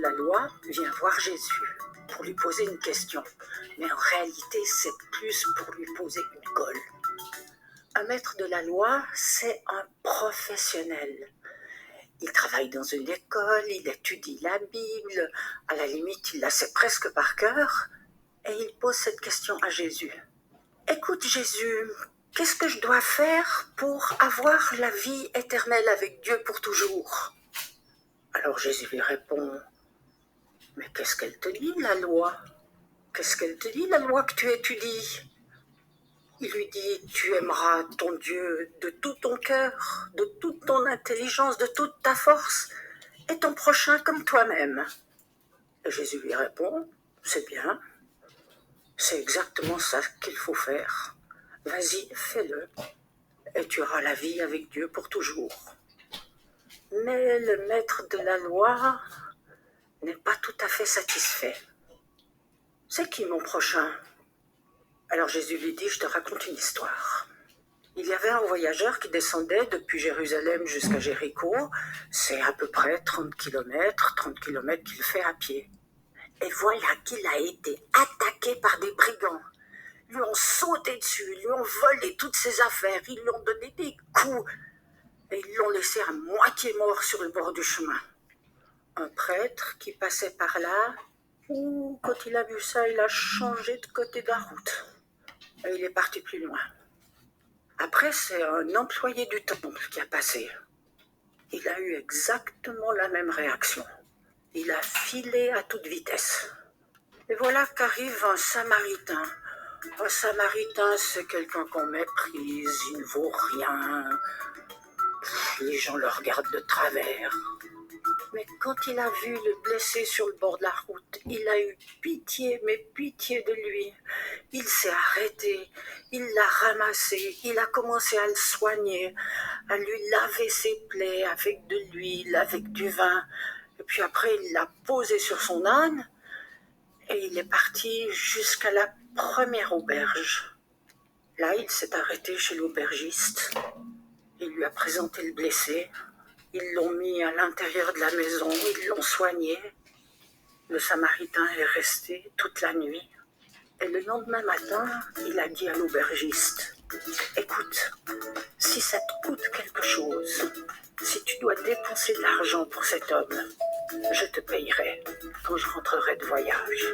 la loi vient voir Jésus pour lui poser une question. Mais en réalité, c'est plus pour lui poser une colle. Un maître de la loi, c'est un professionnel. Il travaille dans une école, il étudie la Bible, à la limite, il la sait presque par cœur, et il pose cette question à Jésus. Écoute Jésus, qu'est-ce que je dois faire pour avoir la vie éternelle avec Dieu pour toujours? Alors Jésus lui répond, mais qu'est-ce qu'elle te dit la loi? Qu'est-ce qu'elle te dit la loi que tu étudies? Il lui dit, tu aimeras ton Dieu de tout ton cœur, de toute ton intelligence, de toute ta force, et ton prochain comme toi-même. Et Jésus lui répond, c'est bien, c'est exactement ça qu'il faut faire. Vas-y, fais-le, et tu auras la vie avec Dieu pour toujours. Mais le maître de la loi n'est pas tout à fait satisfait. C'est qui mon prochain? Alors Jésus lui dit, je te raconte une histoire. Il y avait un voyageur qui descendait depuis Jérusalem jusqu'à Jéricho. C'est à peu près 30 kilomètres qu'il fait à pied. Et voilà qu'il a été attaqué par des brigands. Ils lui ont sauté dessus, ils lui ont volé toutes ses affaires, ils lui ont donné des coups et ils l'ont laissé à moitié mort sur le bord du chemin. Un prêtre qui passait par là, quand il a vu ça, il a changé de côté de la route. Et il est parti plus loin. Après, c'est un employé du temple qui a passé. Il a eu exactement la même réaction. Il a filé à toute vitesse. Et voilà qu'arrive un Samaritain. Un Samaritain, c'est quelqu'un qu'on méprise, il ne vaut rien. Les gens le regardent de travers. Mais quand il a vu le blessé sur le bord de la route, il a eu pitié, mais pitié de lui. Il s'est arrêté, il l'a ramassé, il a commencé à le soigner, à lui laver ses plaies avec de l'huile, avec du vin. Et puis après, il l'a posé sur son âne et il est parti jusqu'à la première auberge. Là, il s'est arrêté chez l'aubergiste. Il lui a présenté le blessé. Ils l'ont mis à l'intérieur de la maison, ils l'ont soigné. Le Samaritain est resté toute la nuit. Et le lendemain matin, il a dit à l'aubergiste, « Écoute, si ça te coûte quelque chose, si tu dois dépenser de l'argent pour cet homme, je te payerai quand je rentrerai de voyage. »